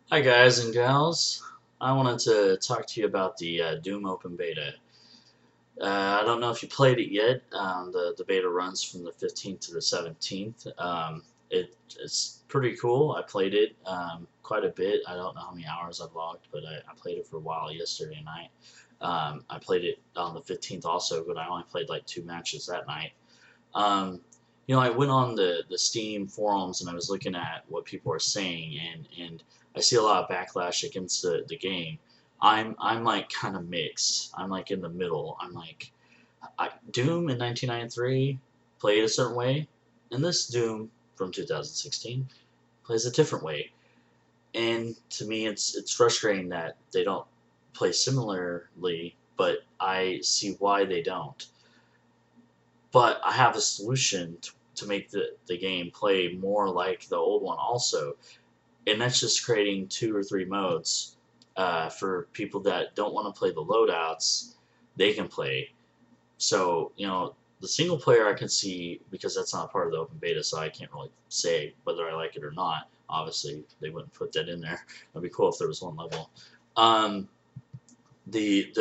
Hi guys and gals. I wanted to talk to you about the Doom Open Beta. I don't know if you played it yet. The beta runs from the 15th to the 17th. It's pretty cool. I played it quite a bit. I don't know how many hours I've logged, but I played it for a while yesterday night. I played it on the 15th also, but I only played like 2 matches that night. Um, I went on the Steam forums and I was looking at what people are saying, and I see a lot of backlash against the game. I'm like kind of mixed. I'm like in the middle. I'm like Doom in 1993 played a certain way, and this Doom from 2016 plays a different way. And to me, it's frustrating that they don't play similarly, but I see why they don't. But I have a solution to make the game play more like the old one also, and that's just creating 2 or 3 modes for people that don't want to play the loadouts. They can play. So the single player I can see because that's not part of the open beta, so I can't really say whether I like it or not. Obviously, they wouldn't put that in there. It'd be cool if there was one level. Um, the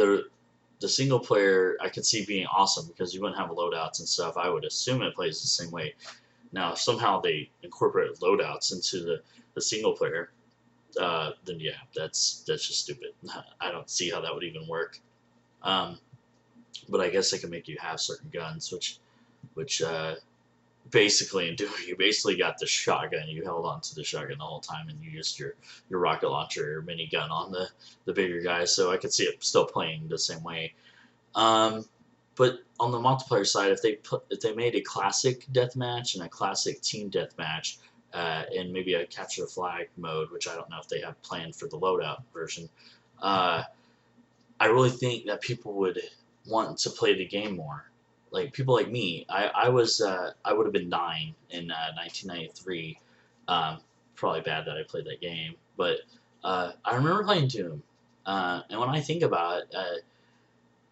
single player I could see being awesome because you wouldn't have loadouts and stuff. I would assume it plays the same way. Now, if somehow they incorporate loadouts into the single player, then yeah, that's just stupid. I don't see how that would even work. Um, but I guess they can make you have certain guns, which basically in doing you basically got the shotgun. You held on to the shotgun the whole time, and you used your rocket launcher or minigun on the bigger guys. So I could see it still playing the same way. Um, but on the multiplayer side, if they made a classic deathmatch and a classic team deathmatch, and maybe a capture the flag mode, which I don't know if they have planned for the loadout version, uh, I really think that people would want to play the game more. Like people like me, I would have been 9 in 1993. Um, Probably bad that I played that game, but I remember playing Doom, and when I think about it,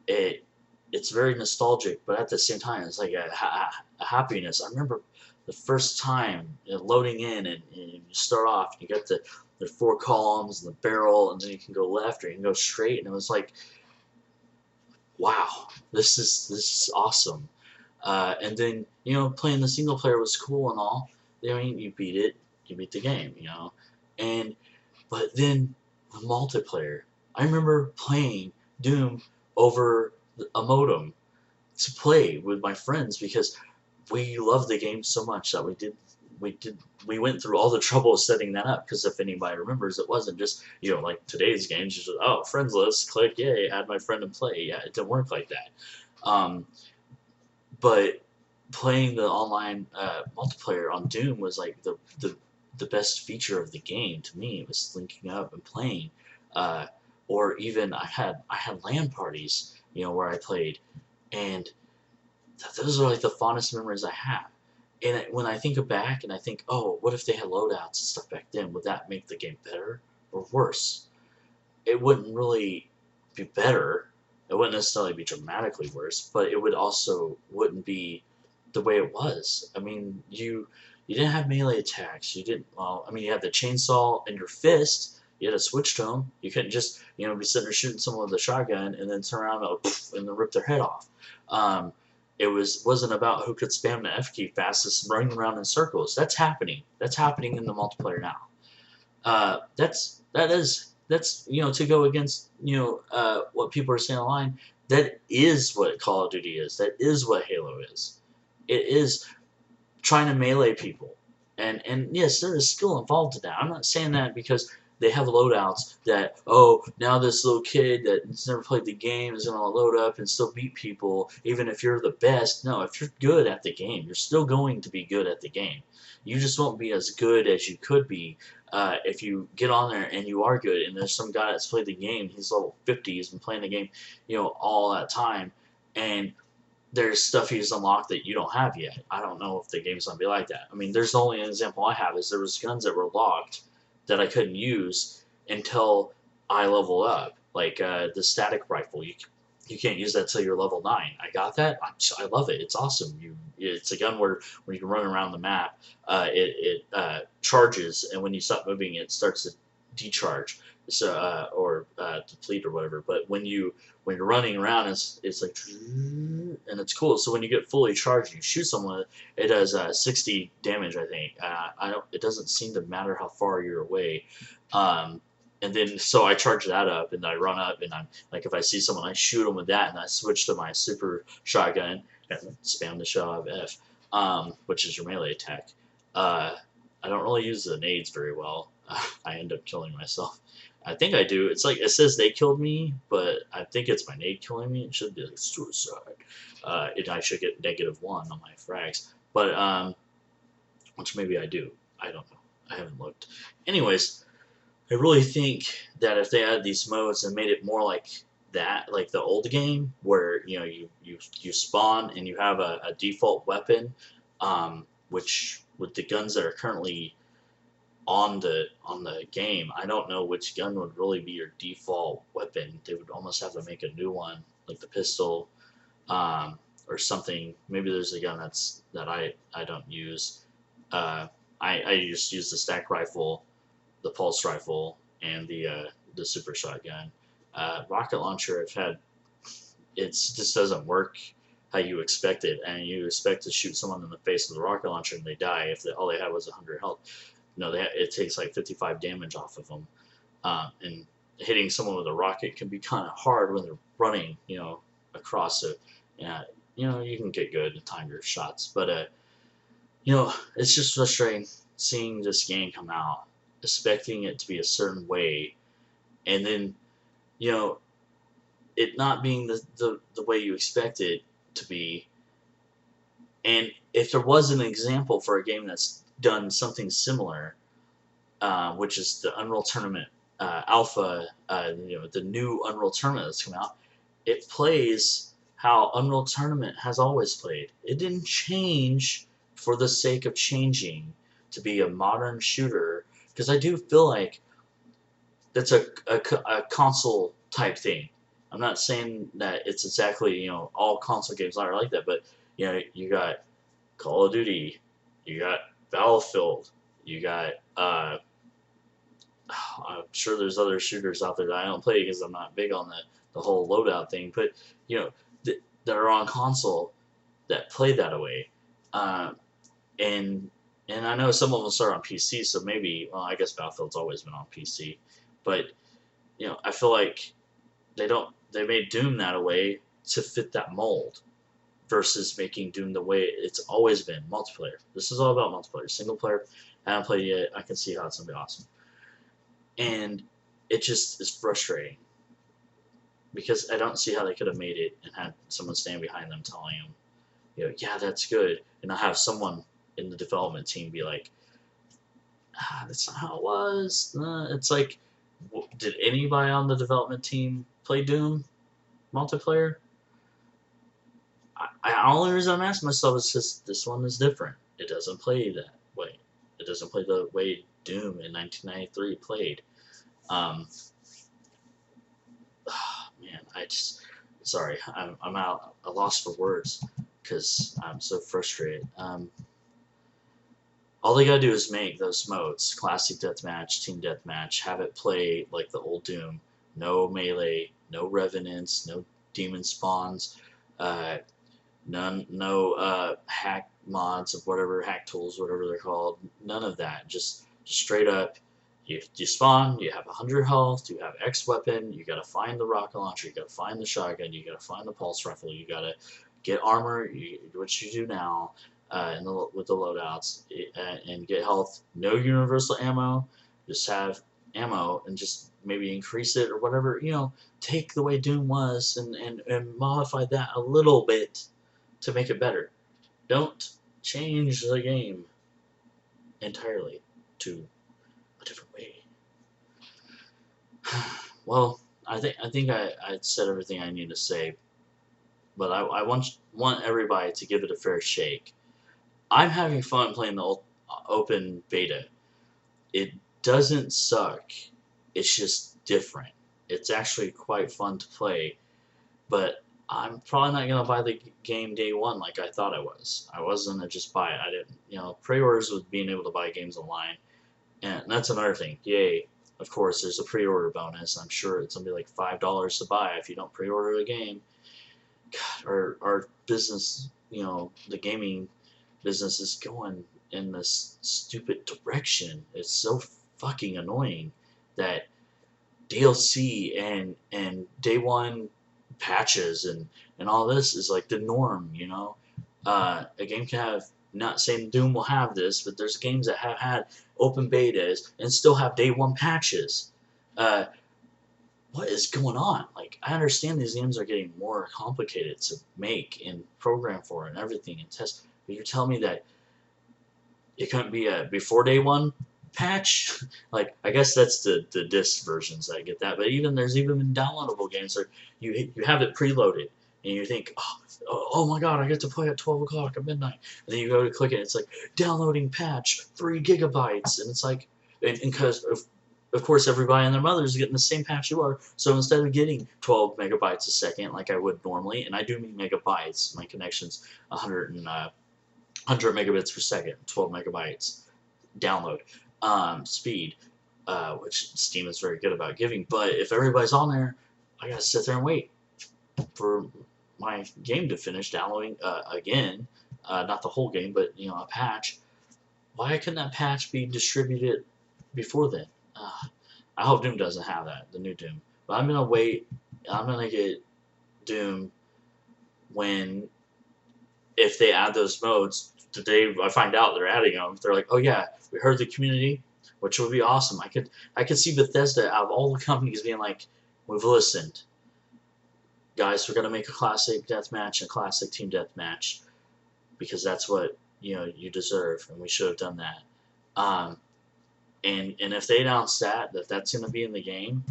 it it's very nostalgic, but at the same time, it's like a happiness. I remember the first time loading in, and you start off, you get the 4 columns and the barrel, and then you can go left or you can go straight, and it was like, wow, this is awesome. And then playing the single player was cool and all. I mean, you beat it, you beat the game, and but then the multiplayer. I remember playing Doom over a modem to play with my friends because we loved the game so much that we went through all the trouble of setting that up. Because if anybody remembers, it wasn't just like today's games, just friends list, click, yay, add my friend and play. Yeah, it didn't work like that. Um, but playing the online multiplayer on Doom was like the best feature of the game to me. It was linking up and playing, uh, or even I had LAN parties, where I played, and those are like the fondest memories I have. And when I think back and I think, oh, what if they had loadouts and stuff back then? Would that make the game better or worse? It wouldn't really be better. It wouldn't necessarily be dramatically worse, but it would also wouldn't be the way it was. I mean, you didn't have melee attacks. You didn't. Well, I mean, you had the chainsaw and your fist. You had to switch to them. You couldn't just be sitting there shooting someone with a shotgun and then turn around and, and then rip their head off. Um, it wasn't about who could spam the F key fastest, running around in circles. That's happening. That's happening in the multiplayer now. That's to go against what people are saying online. That is what Call of Duty is. That is what Halo is. It is trying to melee people, and yes, there is skill involved in that. I'm not saying that because they have loadouts that now this little kid that's never played the game is gonna load up and still beat people even if you're the best. No, if you're good at the game, you're still going to be good at the game. You just won't be as good as you could be if you get on there and you are good. And there's some guy that's played the game. He's level 50. He's been playing the game, all that time, and there's stuff he's unlocked that you don't have yet. I don't know if the game's gonna be like that. I mean, there's the only example I have is there was guns that were locked that I couldn't use until I level up. Like the static rifle, you can't use that till you're level 9. I got that. I love it. It's awesome. It's a gun where you can run around the map. It charges, and when you stop moving, it starts to decharge, so or deplete or whatever. But when you're running around, it's like and it's cool. So when you get fully charged, you shoot someone, it does 60 damage. I think I don't. It doesn't seem to matter how far you're away. Um, and then so I charge that up and I run up and I'm like if I see someone I shoot them with that and I switch to my super shotgun and spam the shell out of F, which is your melee attack. Uh, I don't really use the nades very well. I end up killing myself. I think I do. It's like it says they killed me, but I think it's my nade killing me. It should be like suicide. And I should get -1 on my frags, but which maybe I do. I don't know. I haven't looked. Anyways, I really think that if they add these modes and made it more like that, like the old game, where you spawn and you have a default weapon, which with the guns that are currently on the game, I don't know which gun would really be your default weapon. They would almost have to make a new one, like the pistol, or something. Maybe there's a gun that I don't use. I just use the stack rifle, the pulse rifle, and the super shotgun. Rocket launcher, I've had it just doesn't work how you expect it, and you expect to shoot someone in the face with a rocket launcher and they die if all they had was 100 health. No, it takes like 55 damage off of them, and hitting someone with a rocket can be kind of hard when they're running, across it. Yeah, you can get good and time your shots, but it's just frustrating seeing this game come out, expecting it to be a certain way, and then you know it not being the way you expect it to be. And if there was an example for a game that's done something similar, which is the Unreal Tournament Alpha, the new Unreal Tournament that's come out, it plays how Unreal Tournament has always played. It didn't change for the sake of changing to be a modern shooter, because I do feel like that's a console type thing. I'm not saying that it's exactly all console games are like that, but you got Call of Duty, you got Battlefield, you got I'm sure there's other shooters out there that I don't play because I'm not big on the whole loadout thing, but that are on console that play that way, and I know some of them start on PC, so maybe I guess Battlefield's always been on PC, but I feel like they made Doom that way to fit that mold versus making Doom the way it's always been, multiplayer. This is all about multiplayer. Single player, I haven't played it yet. I can see how it's going to be awesome. And it just is frustrating because I don't see how they could have made it and had someone stand behind them telling them, yeah, that's good. And I have someone in the development team be like, that's not how it was. It's like, did anybody on the development team play Doom multiplayer? The only reason I'm asking myself is just this one is different. It doesn't play that way. It doesn't play the way Doom in 1993 played. Man, sorry, I'm out, a loss for words because I'm so frustrated. All they gotta do is make those modes: classic deathmatch, team deathmatch, have it play like the old Doom. No melee, no revenants, no demon spawns, no hack mods of whatever, hack tools, whatever they're called. None of that. Just straight up, you spawn, you have 100 health, you have X weapon, you gotta find the rocket launcher, you gotta find the shotgun, you gotta find the pulse rifle, you gotta get armor, which you do now, with the loadouts, and get health. No universal ammo, just have ammo and just maybe increase it or whatever. Take the way Doom was and modify that a little bit to make it better. Don't change the game entirely to a different way. Well, I think I said everything I need to say, but I want everybody to give it a fair shake. I'm having fun playing the open beta. It doesn't suck. It's just different. It's actually quite fun to play, but I'm probably not going to buy the game day one like I thought I was. I wasn't going to just buy it. I didn't, pre-orders with being able to buy games online. And that's another thing. Yay. of course, there's a pre-order bonus. I'm sure it's gonna be like $5 to buy if you don't pre-order the game. God, our business, the gaming business is going in this stupid direction. It's so fucking annoying that DLC and day one patches and all this is like the norm. A game can have, not saying Doom will have this, but there's games that have had open betas and still have day one patches. Uh, what is going on? Like, I understand these games are getting more complicated to make and program for and everything and test, but you're telling me that it couldn't be a before day one patch? Like, I guess that's the disc versions that get that, but there's even been downloadable games where you have it preloaded and you think, oh my god, I get to play at 12 o'clock at midnight, and then you go to click it, and it's like downloading patch 3 gigabytes, and it's like, and because of course everybody and their mother is getting the same patch you are, so instead of getting 12 megabytes a second like I would normally, and I do mean megabytes, my connection's 100 megabits per second, 12 megabytes download speed, which Steam is very good about giving. But if everybody's on there, I gotta sit there and wait for my game to finish downloading again. Not the whole game, but a patch. Why couldn't that patch be distributed before then? I hope Doom doesn't have that, the new Doom. But I'm gonna wait. I'm gonna get Doom when, if they add those modes, the day I find out they're adding them, they're like, oh yeah, we heard the community, which would be awesome. I could see Bethesda, out of all the companies, being like, we've listened. Guys, we're gonna make a classic deathmatch and a classic team deathmatch because that's what you deserve, and we should have done that. And if they announce that's gonna be in the game,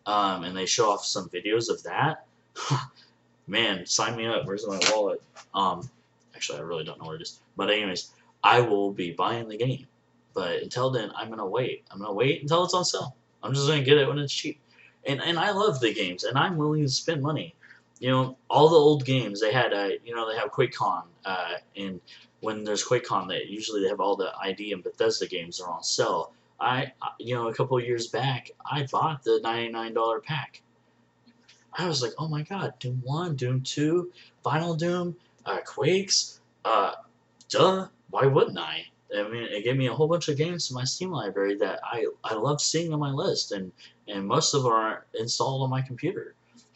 and they show off some videos of that, man, sign me up. Where's my wallet? Actually, I really don't know where it is. But anyways, I will be buying the game. But until then, I'm gonna wait. I'm gonna wait until it's on sale. I'm just gonna get it when it's cheap. And I love the games, and I'm willing to spend money. All the old games they had. They have QuakeCon, and when there's QuakeCon, they have all the ID and Bethesda games are on sale. A couple of years back, I bought the $99 pack. I was like, oh my god, Doom 1, Doom 2, Final Doom, Quakes, duh, why wouldn't I? I mean, it gave me a whole bunch of games to my Steam library that I love seeing on my list, and most of them are installed on my computer.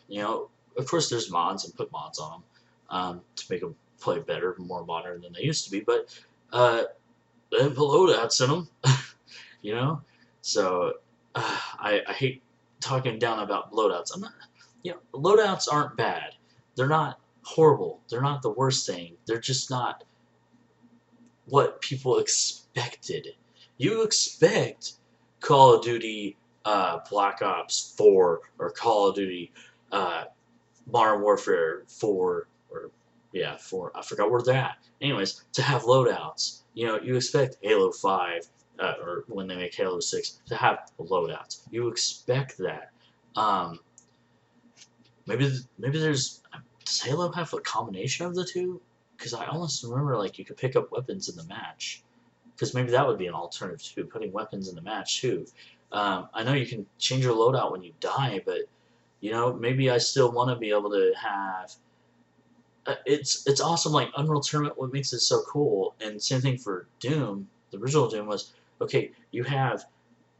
Of course, there's mods and put mods on them to make them play better, more modern than they used to be, but they put loadouts in them, So I hate talking down about loadouts. I'm not. Loadouts aren't bad. They're not horrible. They're not the worst thing. They're just not what people expected. You expect Call of Duty Black Ops 4 or Call of Duty Modern Warfare 4 or 4. I forgot where they're at. Anyways, to have loadouts. You expect Halo 5 or when they make Halo 6 to have loadouts. You expect that. Maybe does Halo have a combination of the two? Because I almost remember you could pick up weapons in the match. Because maybe that would be an alternative too, putting weapons in the match too. I know you can change your loadout when you die, but maybe I still want to be able to have. It's awesome. Like Unreal Tournament, what makes it so cool, and same thing for Doom. The original Doom was okay. You have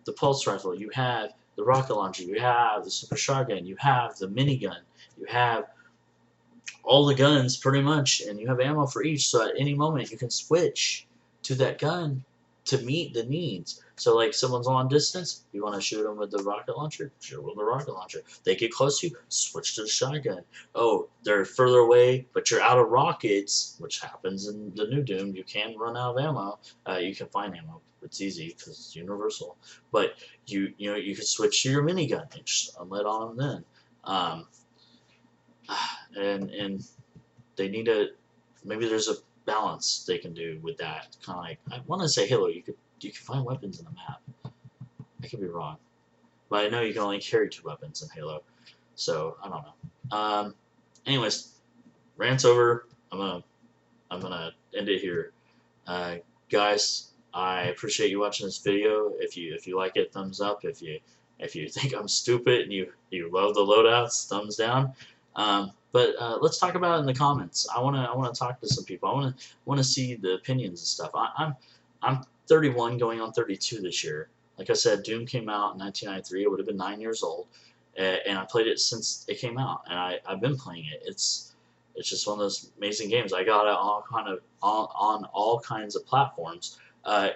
the pulse rifle, you have the rocket launcher, you have the super shotgun, you have the minigun, you have all the guns pretty much, and you have ammo for each, so at any moment you can switch to that gun to meet the needs. So someone's on distance, you want to shoot them with the rocket launcher, shoot with the rocket launcher. They get close to you, switch to the shotgun. Oh, they're further away, but you're out of rockets, which happens in the new Doom. You can run out of ammo. You can find ammo. It's easy because it's universal. But you can switch to your minigun and just unload on them then. And they need maybe there's a balance they can do with that. Kind of I want to say Halo, you can find weapons in the map. I could be wrong, but I know you can only carry 2 weapons in Halo, so I don't know. Anyways, rant's over. I'm gonna end it here, guys. I appreciate you watching this video. If you like it, thumbs up. If you If you think I'm stupid and you love the loadouts, thumbs down. But let's talk about it in the comments. I wanna talk to some people. I wanna see the opinions and stuff. I'm 31 going on 32 this year. Like I said, Doom came out in 1993. I would have been 9 years old, and I played it since it came out, and I've been playing it. It's just one of those amazing games. I got it on all kinds of platforms,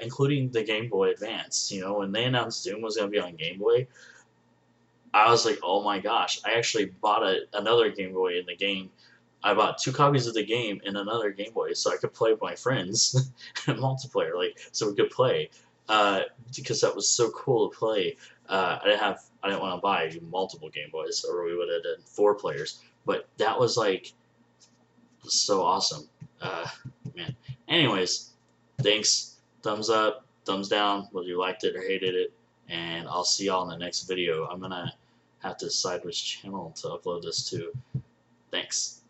including the Game Boy Advance. You know, when they announced Doom was going to be on Game Boy, I was like, oh my gosh! I actually bought another Game Boy in the game. I bought 2 copies of the game in another Game Boy so I could play with my friends multiplayer, like so we could play. Because that was so cool to play. I didn't want to buy multiple Game Boys, or we would have done 4 players. But that was like so awesome. Uh, Man. Anyways, thanks. Thumbs up, thumbs down, whether you liked it or hated it. And I'll see y'all in the next video. I'm gonna have to decide which channel to upload this to. Thanks.